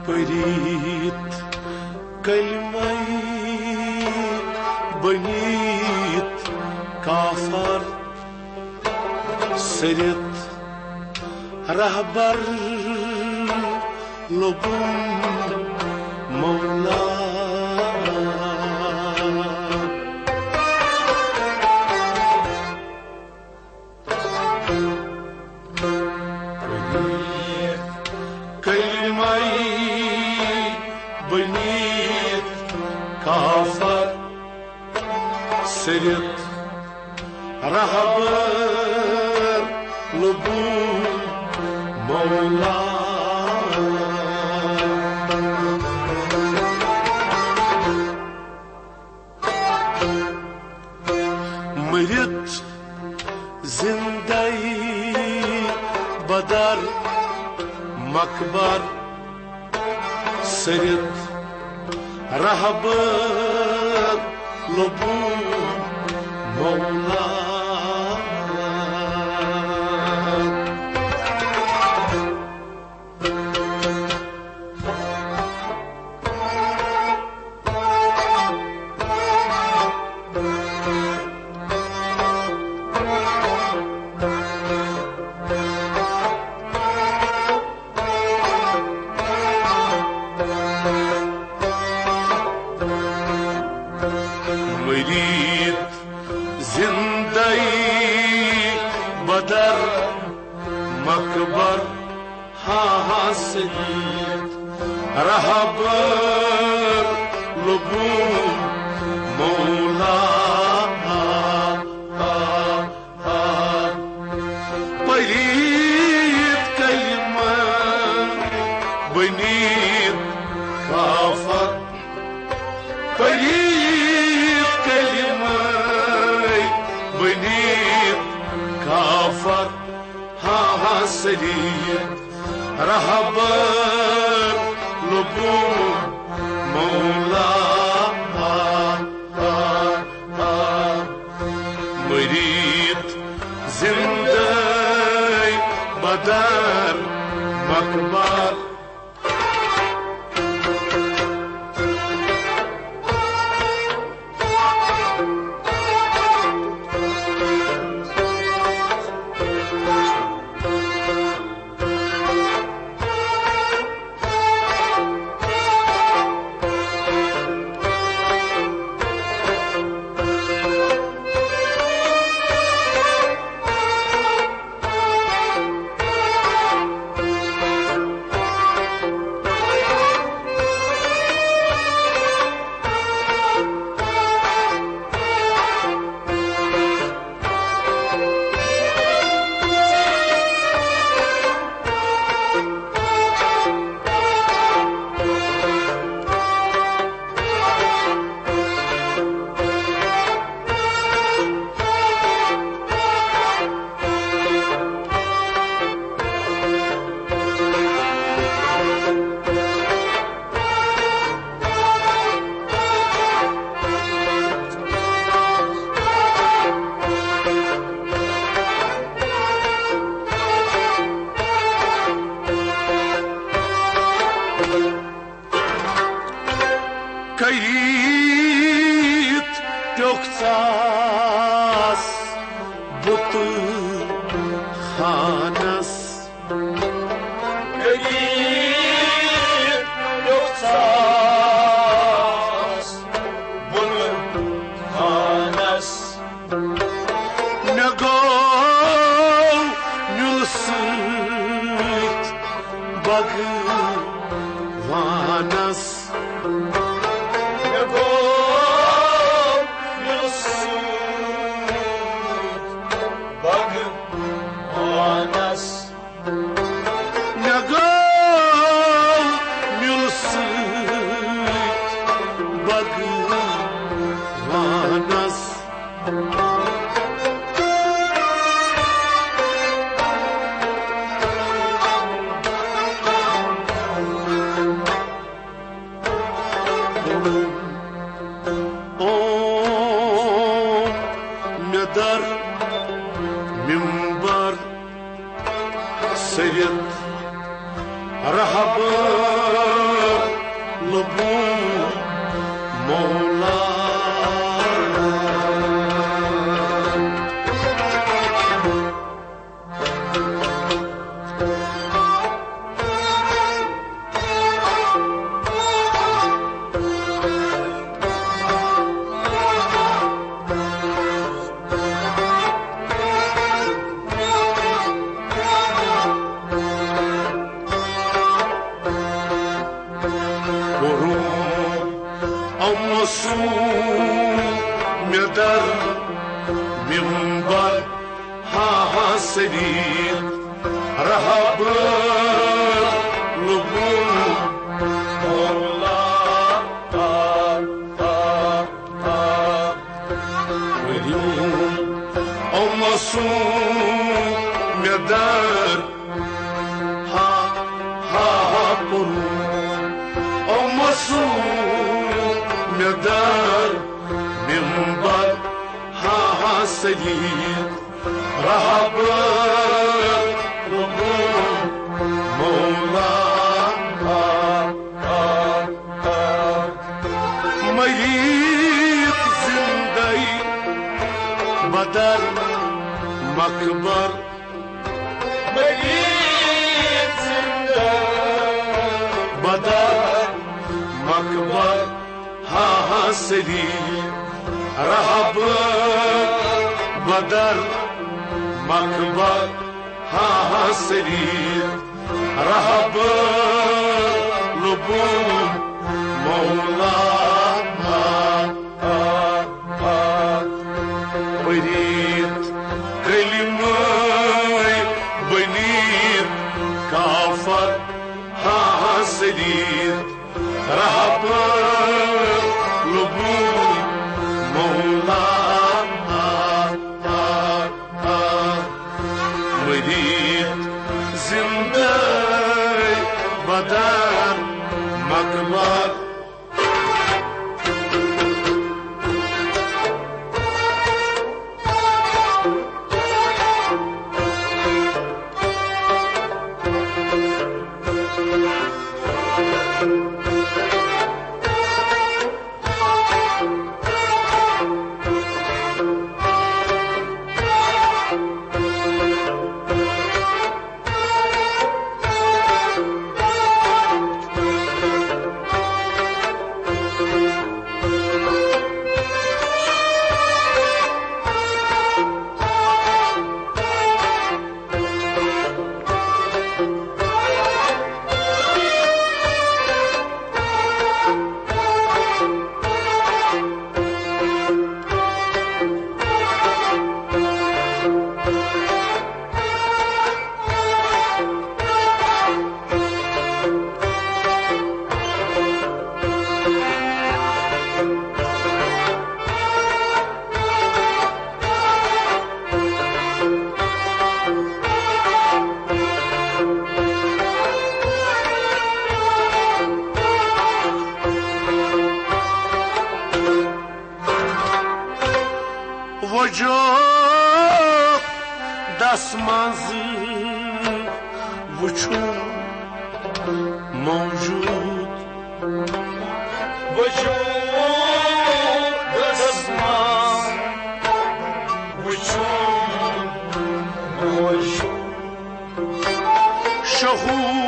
Parit kalmay banit kafar serit rahbar lobum Mawla Kafar serit rahbar lubum Mawla Mrit zindai badar makbar serit rahbar lubum Mawla Mrit zindai badar makbar hasid rahbar lubum Mawla Parit kalma banit kafar Parit kalimay banit kafar hasid rahbar lubum Mawla Mrit zindai badar makbar Kayıt yoktas butu hanas Kayıt yoktas butu hanas Nego nülsüt bagı vanas Dar minbar serit rahbar لبون مولا در منبر ها سریر رهب لبون مولا وليوم أمسون مدار ها برو أمسون مدار منبر ها سيد رهب لبون مولا ميت زندي بدر مكبر ميت زندي بدر مكبر ها سيد رهب بدر مكبر ها سرير رهب لبون مولا بريد كلمة بنير كافر ها سرير رهب لبون مولا مريد زندي بدر مكبر وجود دستمزد وجود موجود وجود دستمزد وجود موجود شهودنها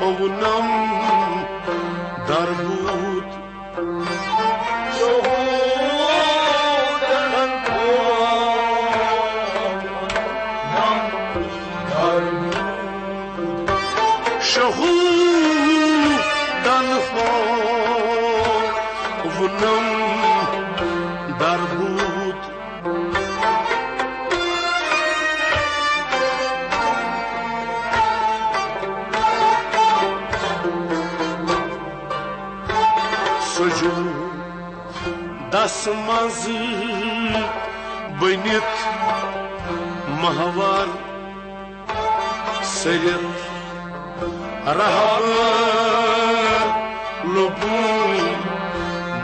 اونم در بود شهودنها اونم در بود سجود دستمزد بنیت محور سرت رهب لبون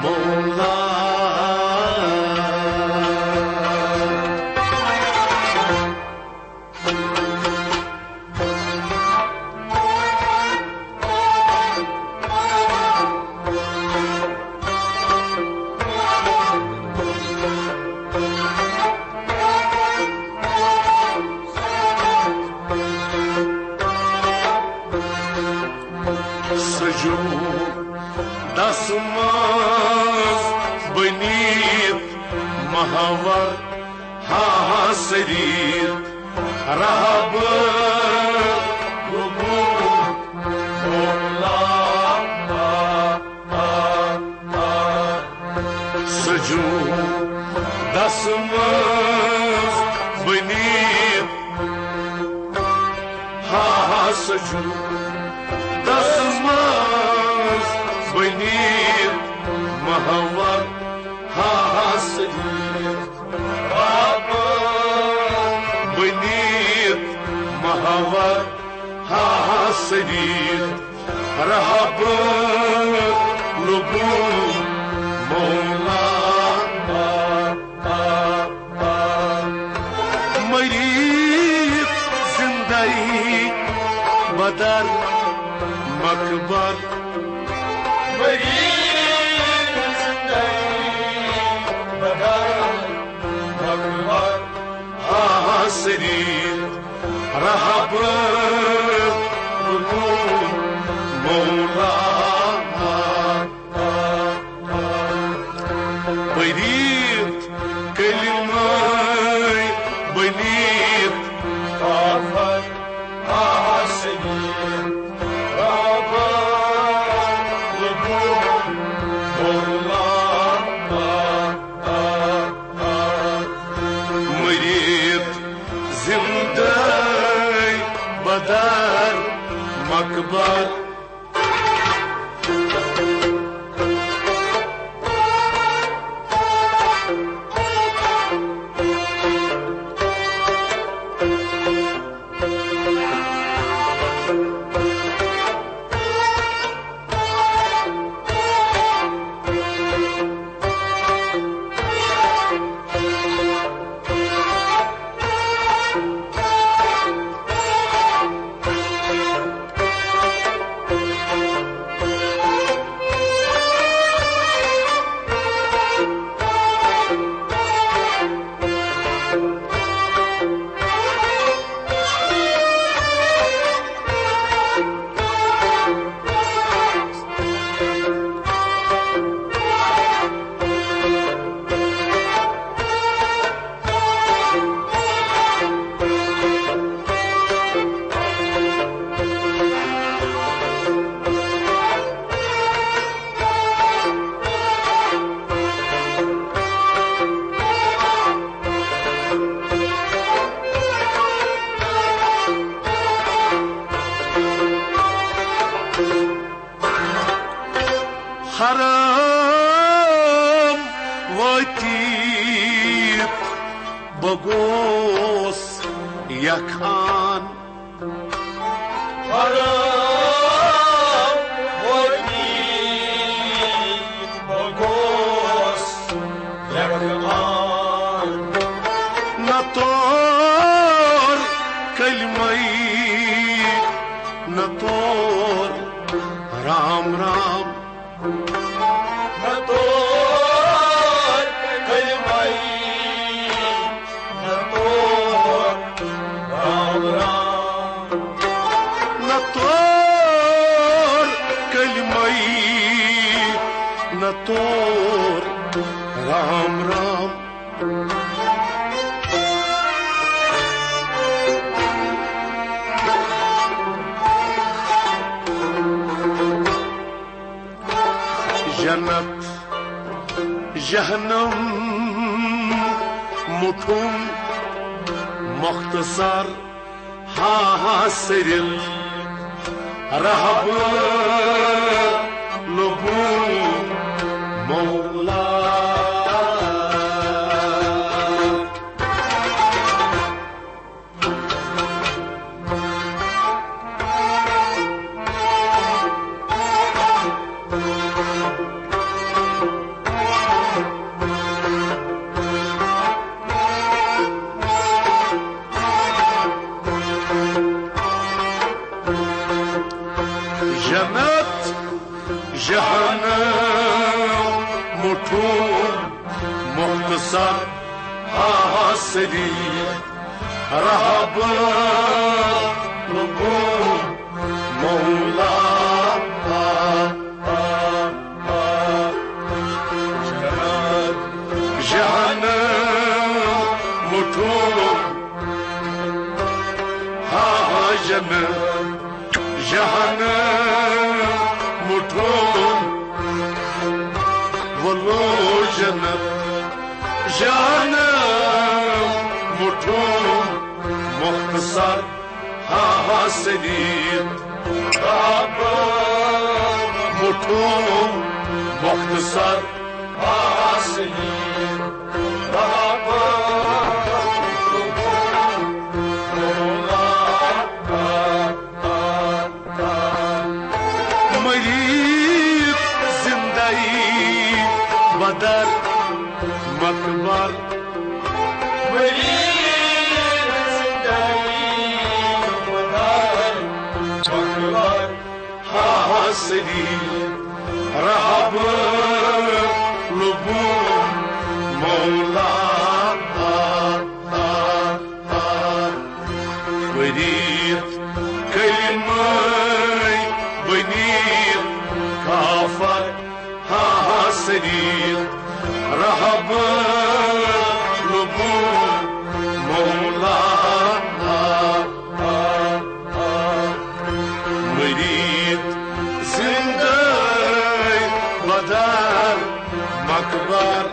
مولا दसमस बनीत महावर हासरीर रहब सजू दसमस बनीत सजू दसमस बनीत महावर हासरीर बनीत महावर हासरीर रहब लुबू मौला मरीत जिंदगी बदर मकबर मरीत जिंदगी बदर मकबर हासरीर रहब मौला बरीत कलिमाय बनीत काफर हासरीर रहब मौला मरीत जिंदगी बदर मकबर हरम वतीत बगोस यखान हरम वतीत बगोस यखान न तोर कलमई न तोर राम राम न तोर कलमई न तोर राम राम न तोर कलमई न तोर राम राम जन्नत जहन्नम मुठुम मुख्तसर हासरिल रहब लुबू मौला जन्नत जहन्नम मुठूम मुख्तसर हासरीर रहब लुबू मौला جهنم مطلوب ولو جنة جهنم مطلوب مختصر ها سنين رابا مطلوب مختصر ها سنين رابا مريض زندگی بدر مکبر حسرين رهب لبوم مولا ودير كلمي بنير كافر حسرين رهب لبوم مولا مريد زنداي بدر مكبر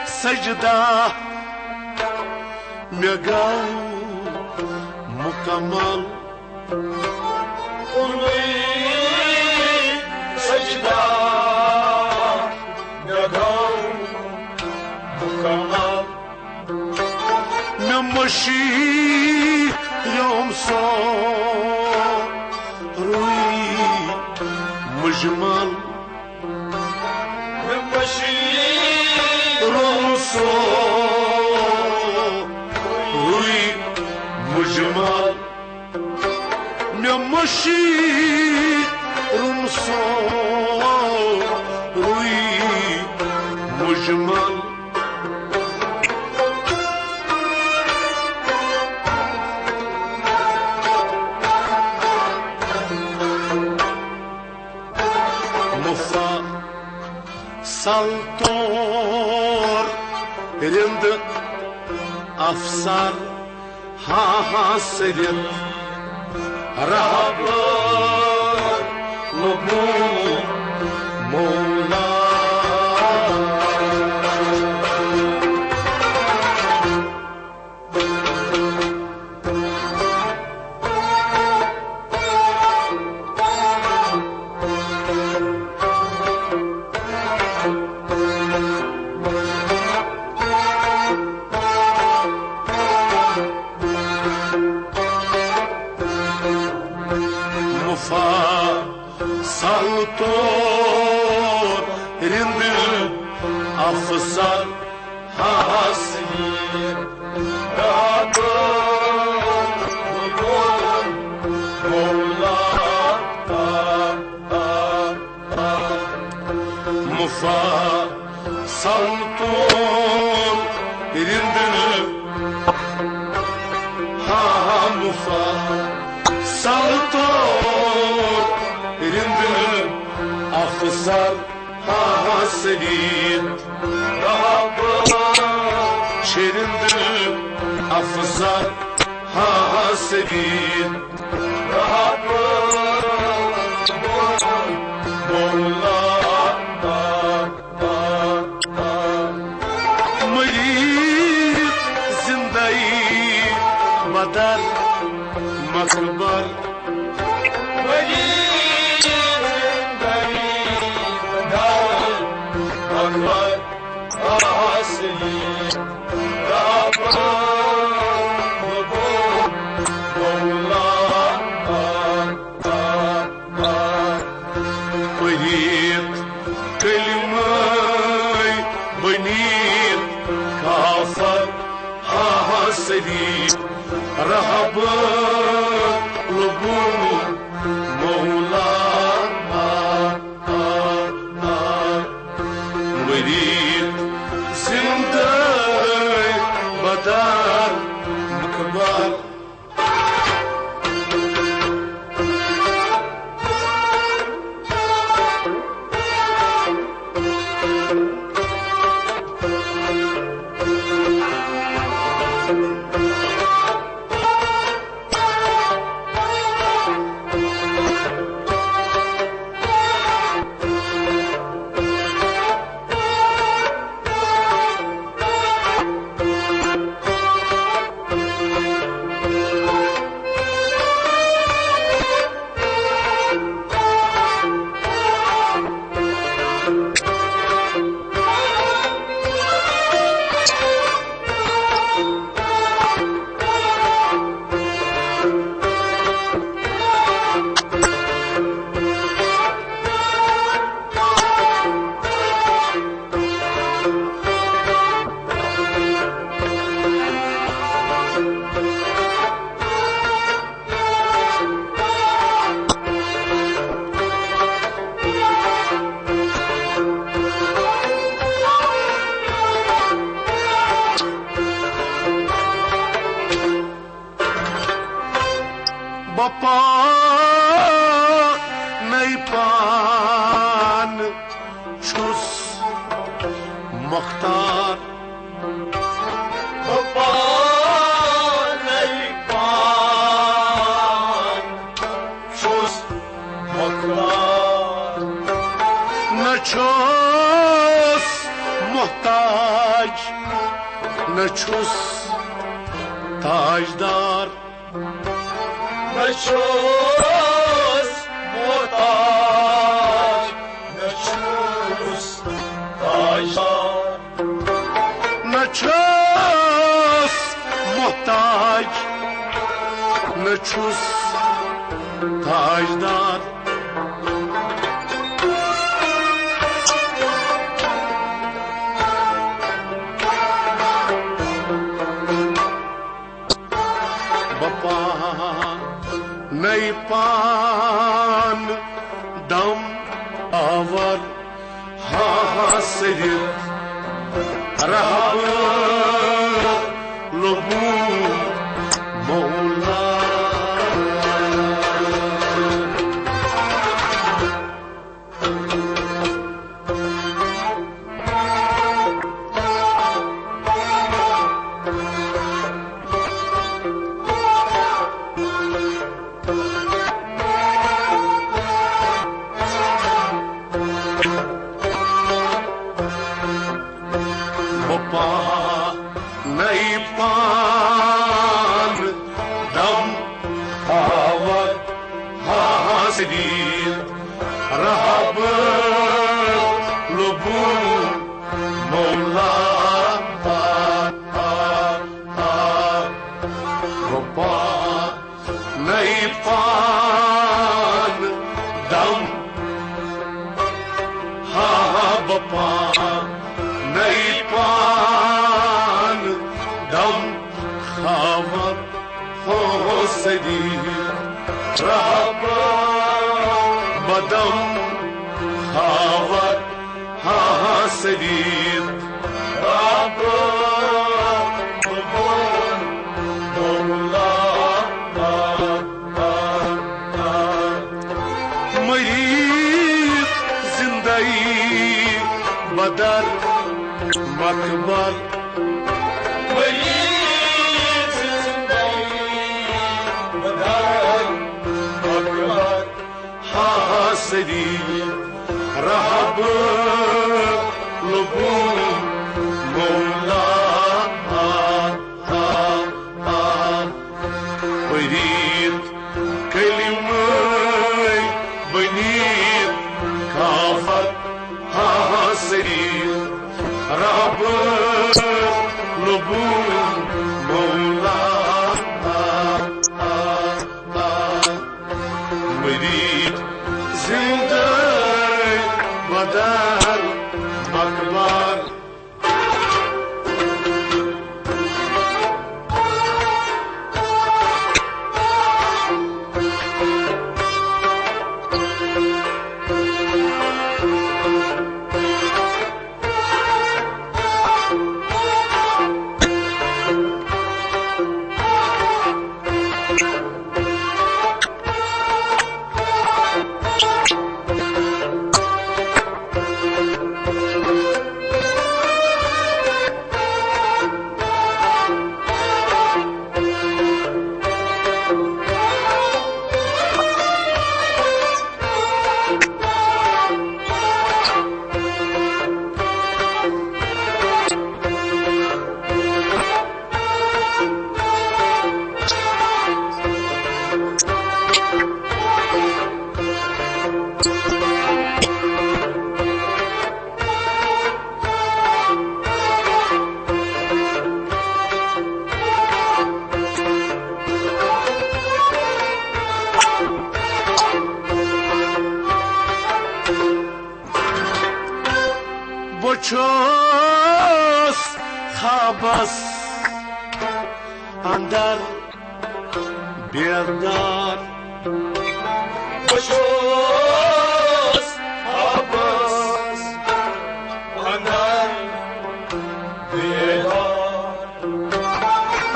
سجدة مقام مكمل سجدة مقام مكمل نمشي يوم صار روي مجمل نمشي روي مجمل نمشي رمصو روي مجمل مفا سلطور رند أفسر حاسرين رهب لبوم مولا سلطور رند أفسر حاسين رهب لبوم مولا مفا سلطور رند مفا سلطور رند أفسر حاسين رهب شرند أفسر حاسدين مريض زندگی بدر مقبر مريض زندگی بدر مقبر حاسدين رهب لبون مولانا مريد زنداي بدار مكبر Bapa neypan çus muhtar Bapa neypan çus muhtar Ne çus muhtaç Ne çus tajdar نشوز محتاج نشوز تاجدار نشوز محتاج نشوز تاجدار Neypan dam avar hasret rahab lobu mola neypan dam avar hasret rahab lobu mola neypan dam ha bapa neypan dam khavar hosedi rahab badam khavar hasedi rahab مريض زندگی بدر مقبر مريض زندگی حاصلی رهب لبون مولا برید کلمه بنید کافت حاصلی رهب لبون مولا برید زنده بدل مقبر بچوس خوابس اندر بیردار بچوس خوابس اندر بیردار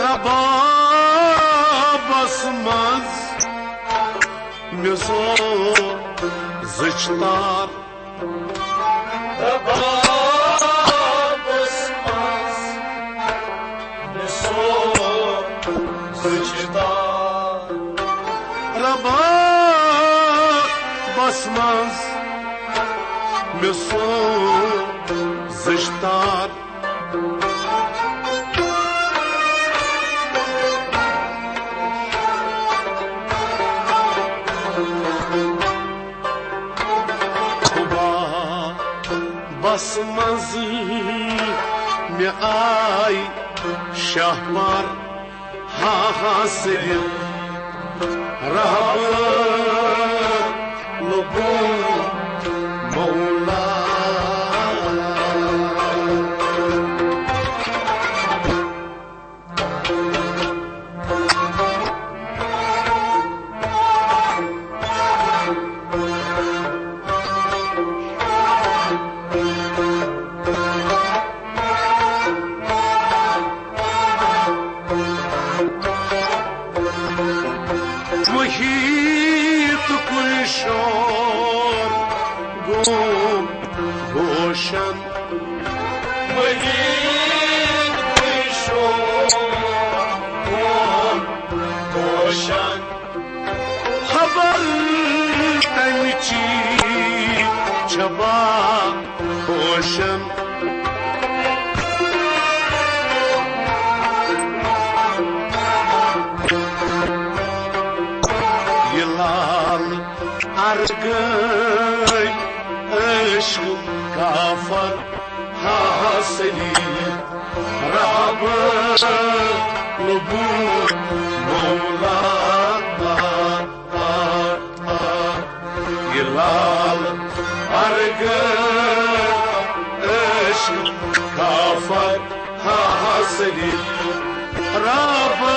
ربابس مز میزو زچتار Basmaz mesut zıştar Kuba basmaz mi ay şahmar hasili rahabı لبون مولا محیط کل شور گم گوشن محیط کل شور گم گوشن خبر تنچی چبا گوشن أرقي عشق كافر حاصلي رهب لبون مولا يلال أرقي عشق كافر حاصلي رهب